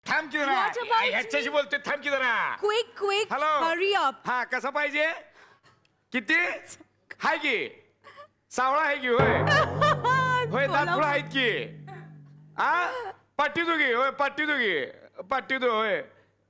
थांब की जरा ह्याच्याशी बोलतोय थांब की जरा क्विक हॅलो हरी अप हा कसा पाहिजे किती हाय की सावळा आहे की होय होय दातफुळा आहेत की हा पट्टी दोघी होय पट्टी दो होय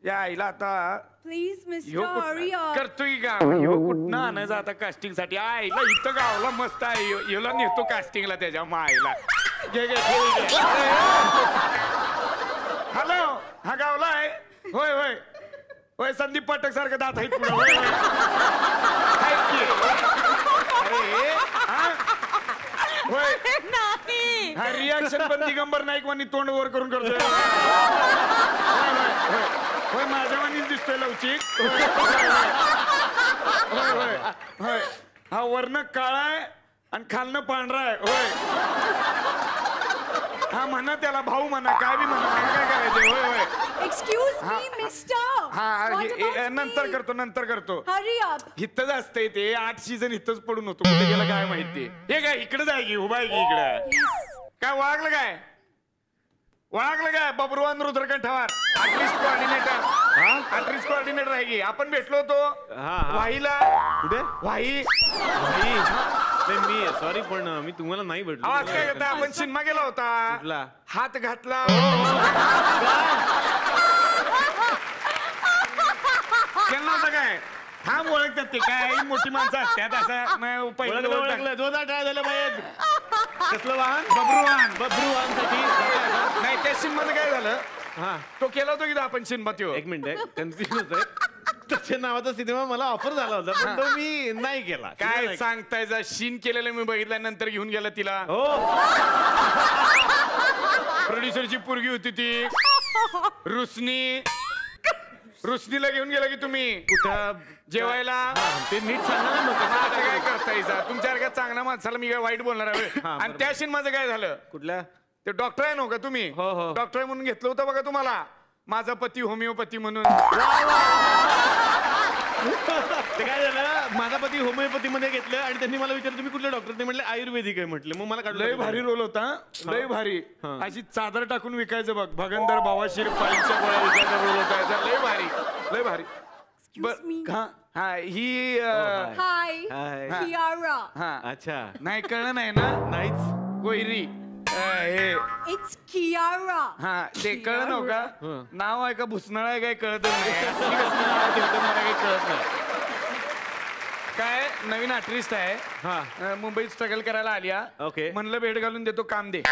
या आईला आता प्लीज मिस्टर हरी अप करतोय का ह्यो कुठनं आणायचं आता कास्टिंग साठी आईला इथं गावला मस्त आहे ह्योला नेतो कास्टिंगला त्याच्या माईला हॅलो हा गावला आहे होय होय होय संदीप पाठक सारखं दात आहेत पुढं होय अरे होय नाही हा रिॲक्शन पण दिगंबर नाईक वाणी तोंड वर करून करतोय होय माझ्या वाणीच दिसतोय लवचिक होय होय होय हा वर्ण काळा आहे आणि खालनं पांढरा आहे होय हा म्हणा त्याला भाऊ म्हणा काय बी म्हणा मला काय करायचंय होय होय एक्सक्यूज मी मिस्टर हा नंतर करतो हरी अप इथंच असतंय ते 8 सीझन इथंच पडून होतो कुठे गेलं काय माहिती हे काय इकडे जाय की उभा आहे की इकडे काय ओळखलं काय बबरुवान रुद्रकंठावर आर्टिस्ट कोऑर्डिनेटर आहे की आपण भेटलो होतो वाहीला कुठे वाही मी सॉरी पण मी तुम्हाला नाही भेटलो आवाज काय करता आपण सिनेमा गेला होता हात घातला केला होता काय थांब ओळखतात ते काय मोठी माणसं असतात असं पहिलं जोरदार काय झालं पाहिजे कसलं वाहन बबरुवान साठी नाही त्या सिनेमाचं काय झालं हा तो केला होता की आपण सिनेमा तो एक मिनिट कन्फ्युजन आहे त्याच्या नावाचा सिनेमा मला ऑफर झाला होता पण तो मी नाही केला काय सांगताय जा शीन केलेलं मी बघितल्यानंतर घेऊन गेला तिला हो प्रोड्युसरची पोरगी होती ती रुसनीला घेऊन गेला की तुम्ही कुठं जेवायला ते नीट सांगा ना मग असं काय करताय तुमच्यासारख्या चांगल्या माणसाला मी काय वाईट बोलणार आहे आणि त्या शीन माझं काय झालं कुठल्या ते डॉक्टर आहे नव्हता तुम्ही हो, हो. डॉक्टर म्हणून घेतलं होतं बघा तुम्हाला माझा पती होमिओपॅथी म्हणून ते काय झालं माझा पती होमिओपॅथी मध्ये घेतलं आणि त्यांनी मला विचारलं तुम्ही कुठले डॉक्टर ते म्हटले आयुर्वेदिक आहे म्हटलं मग मला काढलं लय भारी रोल होता लय भारी अशी चादर टाकून विकायचं बघ भगंदर बावाशीर पाईच्या गोळ्या विकायचा रोल होता याचा लय भारी हा ही हाय कियारा हा अच्छा नाही कळलं नाही ना नाहीच कोयरी हे इट्स कियारा हा ते कळलं नव्ह का नाव आहे का भुसनाळ आहे काय कळतच नाही असली कसली नाव ठेवतात मला काही कळत नाही काय नवीन आर्टिस्ट आहे मुंबईत स्ट्रगल करायला आली ओके म्हणलं भेट घालून देतो काम दे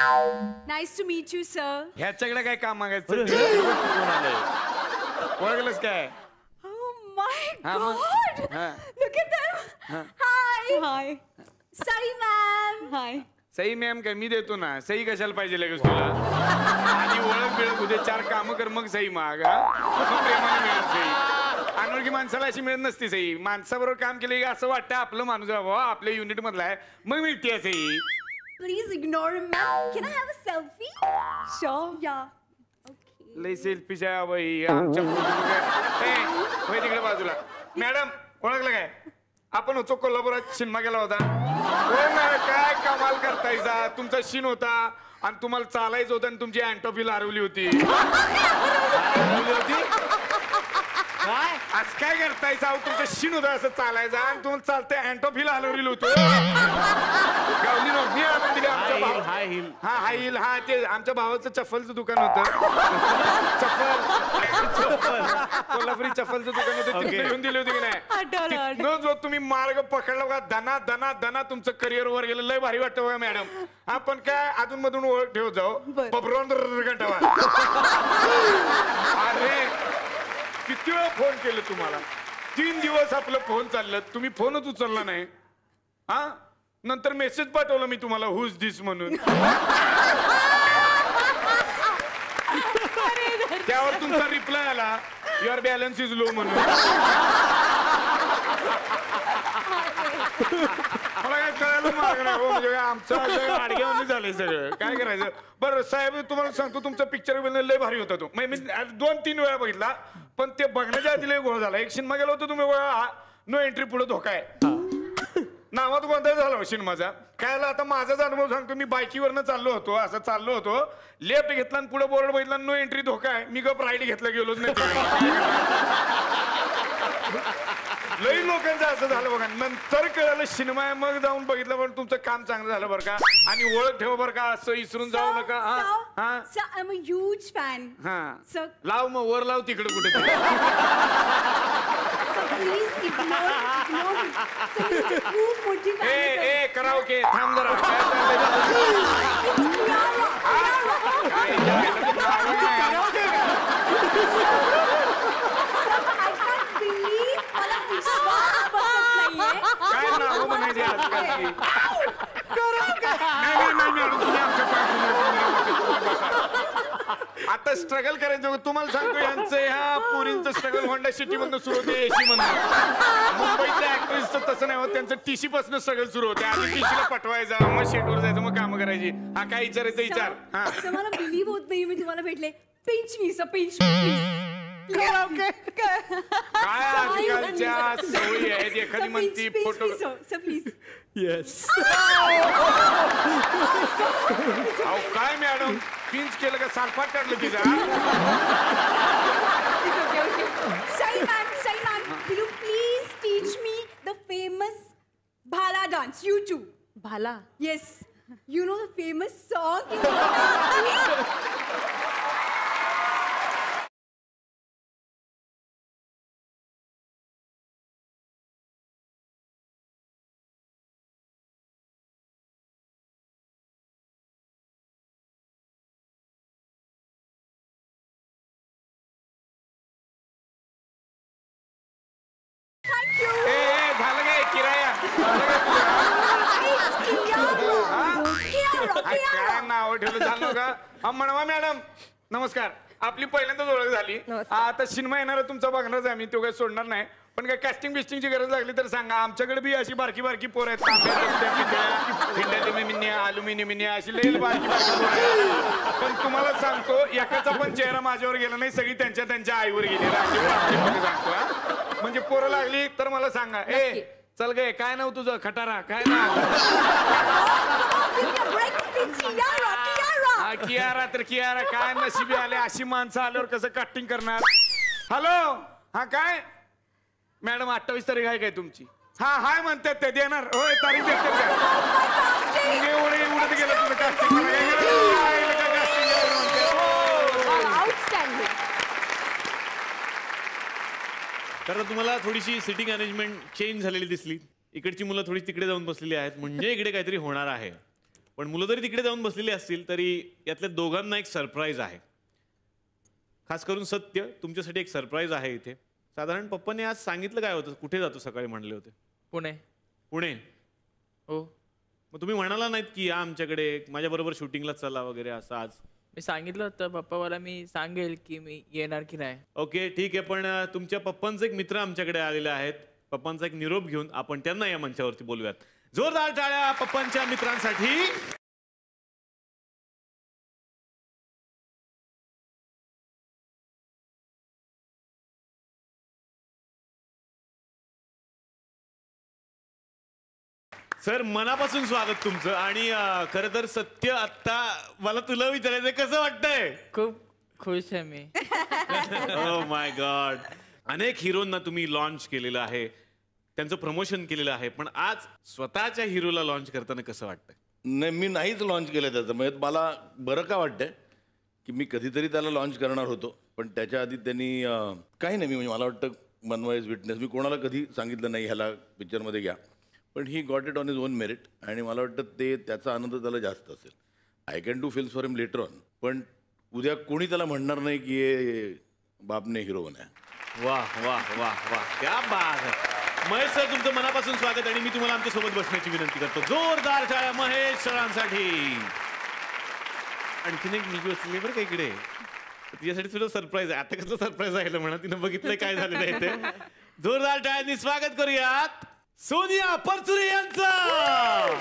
nice to meet you sir ह्याच्याकडे काय काम मागायचं ओळखलंच काय my god look at them hi Sai ma'am hi Sai ma'am काय मी देतो ना सई कशाला पाहिजे लगेच तुला आणि ओळख बिळख उद्या 4 कामं कर मग सई माग प्रेमाने मिळेल सई अनोळखी माणसाला अशी मिळत नसती सई माणसाबरोबर काम केलं की असं वाटतं आपलं माणूस बाबा आपल्या युनिट मधला आहे मग मिळते Sai please ignore him ma'am can I have a selfie sure या लय सेल्फीच्या बाई आमच्या होय तिकडे बाजूला मॅडम ओळखलं काय आपण होतो कोल्हापुरात सिनेमा गेला होता काय कमाल करतायचा तुमचा शीन होता आणि तुम्हाला चालायचं होतं आणि तुमची अँटोफिल हरवली होती आज काय करतायचा तुमचं शीन होतं असं चालायचं आणि तुम्हाला चालतंय अँटोफिल हरवलेलं होतं गावली मी आणून दिली आमच्या भाऊ हाय हिल हा ते आमच्या भावाचं चप्पलचं दुकान होतं चप्पल कोल्हापुरी चप्पलचं दुकान होतं तिथे घेऊन दिली होती की नाही न जो तुम्ही मार्ग पकडला बघा दना तुमचं करिअर वर गेलं लय भारी वाटतं बघा मॅडम आपण काय अधून मधून ओळख ठेवत जाऊ बबरुवान रुद्रकंठावर अरे किती वेळा फोन केलं तुम्हाला 3 दिवस आपलं फोन चाललं तुम्ही फोनच उचलला नाही हा नंतर मेसेज पाठवलं मी तुम्हाला हुज दिस म्हणून त्यावर तुमचा रिप्लाय आला युअर बॅलन्स इज लो म्हणून मला काय कळायला मार्ग नाही हो म्हणजे आमचं आडग्यावणी झालंय सगळं काय करायचं बरं साहेब तुम्हाला सांगतो तुमचा पिक्चर लय भारी होता तो मी 2-3 वेळा बघितला पण ते बघण्याच्या आधी लय गोळ झाला एक सिनेमा गेला होता तुम्ही नो एंट्री पुढे धोका आहे नावात गोंधळ झाला सिनेमाचा. काय झालं आता माझाच अनुभव सांगतो. मी बाईकीवरनं चाललो होतो, असं चाललो होतो, लेफ्ट घेतला आणि पुढे बोर्ड बघितला, नो एंट्री धोका आहे. मी गप राईट घेतलं, गेलोच नाही. लई लोकांचं असं झालं बघा. नंतर कळलं सिनेमा आहे, मग जाऊन बघितलं, पण तुमचं काम चांगलं झालं बरं का. आणि ओळख ठेव बरं का, असं विसरून जाऊ नका. हा Sir, I'm a huge fan. हा Sir, लाव मग वर लाव तिकडे कुठे. please ignore me. Sir, मी खूप मोठी fan आहे, sir. ए कराओके थांब जरा. काय चाललंय It's Kiara. I can't believe मला विश्वास बसत नाहीये. काय नाव म्हणायचे आजकालची. नाही मॅडम, तुम्ही आमच्या आता स्ट्रगल करायचं होतं. तुम्हाला सांगतो यांचं ह्या पुरींचं स्ट्रगल होंडा सिटी मधून सुरू होते, एसी म्हणून. मुंबईतल्या ऍक्ट्रेसचं तसं नाही होत, त्यांचं टीसी पासून स्ट्रगल सुरू होते. आधी टीसीला पटवायचं, मग शेटवर जायचं, मग कामं करायची. हा काय विचारायचं विचार. हा Sir, मला बिलीव्ह होत नाही मी तुम्हाला भेटले. पिंच मी, सर पिंच मी. काय आजकालच्या सवयी आहेत. एखादी म्हणती फोटो. Sir please. येस. अहो काय मॅडम, पिंच केलं का सालपाट काढलं तिचा. Sai ma'am, will you please teach me the famous Bhala dance? You too. Bhala? Yes. You know the famous song in Bhala? Thank you. ए झालं काय किराया. It's Kiara. काय नाव ठेवलं झालं का. हा म्हणवा मॅडम नमस्कार. आपली पहिल्यांदाच ओळख झाली. आता सिनेमा येणार तुमचा बघणारच आम्ही, तो काही सोडणार नाही. पण काय कास्टिंग बिस्टिंगची गरज लागली तर सांगा. आमच्याकडे बी अशी बारकी बारकी पोर आहेत. अल्युमिनियम अशी लई बारकी बारकी पोरं आहेत. पण तुम्हाला सांगतो एकाचा पण चेहरा माझ्यावर गेला नाही, सगळी त्यांच्या आईवर गेली. सांगतो हा. म्हणजे पोरं लागली तर मला सांगा. ए चल गे, काय नाव तुझं खटारा, काय नाव. हा कियारा तर कियारा. काय नशिबी आले, अशी माणसं आल्यावर कसं कास्टिंग करणार. हॅलो हा काय मॅडम 28 तारीख आहे काय तुमची. हा हाय म्हणतात ते देणार. होय तारीख देतात का. एवढे उडत गेलं तुझं कास्टिंग. Outstanding. तर तुम्हाला थोडीशी सिटिंग अरेंजमेंट चेंज झालेली दिसली. इकडची मुलं थोडी तिकडे जाऊन बसलेली आहेत, म्हणजे इकडे काहीतरी होणार आहे. पण मुलं जरी तिकडे जाऊन बसलेली असतील तरी यातल्या दोघांना एक सरप्राईज आहे. खास करून सत्य, तुमच्यासाठी एक सरप्राईज आहे इथे. साधारण पप्पाने आज सांगितलं काय होतं, कुठे जातो सकाळी म्हणले होते. पुणे. पुणे. हो. मग तुम्ही म्हणाला नाहीत की या आमच्याकडे माझ्याबरोबर शूटिंगला चला वगैरे असं. आज मी सांगितलं होतं पप्पाला, मी सांगेल की मी येणार की नाही. ओके ठीक आहे. पण तुमच्या पप्पांचे एक मित्र आमच्याकडे आलेले आहेत. पप्पांचा एक निरोप घेऊन आपण त्यांना या मंचावरती बोलूयात. जोरदार टाळ्या पप्पांच्या मित्रांसाठी. सर मनापासून स्वागत तुमचं. आणि खरं तर सत्य आत्ता मला तुला विचारायचं कसं वाटतंय. खूप खुश आहे मी. Oh my God. अनेक हिरोंना तुम्ही लॉन्च केलेलं आहे, त्यांचं प्रमोशन केलेलं आहे, पण आज स्वतःच्या हिरोला लॉन्च करताना कसं वाटतंय. नाही मी नाहीच लॉन्च केलं त्याचं. म्हणजे मला बरं का वाटतंय की मी कधीतरी त्याला लॉन्च करणार होतो, पण त्याच्या आधी त्यांनी काही नाही. मी म्हणजे मला वाटतं मनवाईज विटनेस मी कोणाला कधी सांगितलं नाही ह्याला पिक्चरमध्ये घ्या, पण he got it on is on merit. आणि मला वाटतं ते त्याचा आनंद त्याला जास्त असेल. I can do films for him later on, पण उद्या कोणी त्याला म्हणणार नाही की हे बापने हिरो बनाया. वाह वाह वाह वाह, क्या बात है. महेश सर तुमचं मनापासून स्वागत. आणि मी तुम्हाला आमच्यासोबत बसण्याची विनंती करतो. जोरदार टाळ्या महेश सरांसाठी. आणखीन एक मुलगी बसली बरं का इकडे, तिच्यासाठी सुद्धा सरप्राईज आहे. आता कसं सरप्राईज आहे म्हणा, तिनं बघितलंय काय झालेलं आहे ते. जोरदार टाळ्यांनी स्वागत करूयात सोनिया परचुरे यांचं.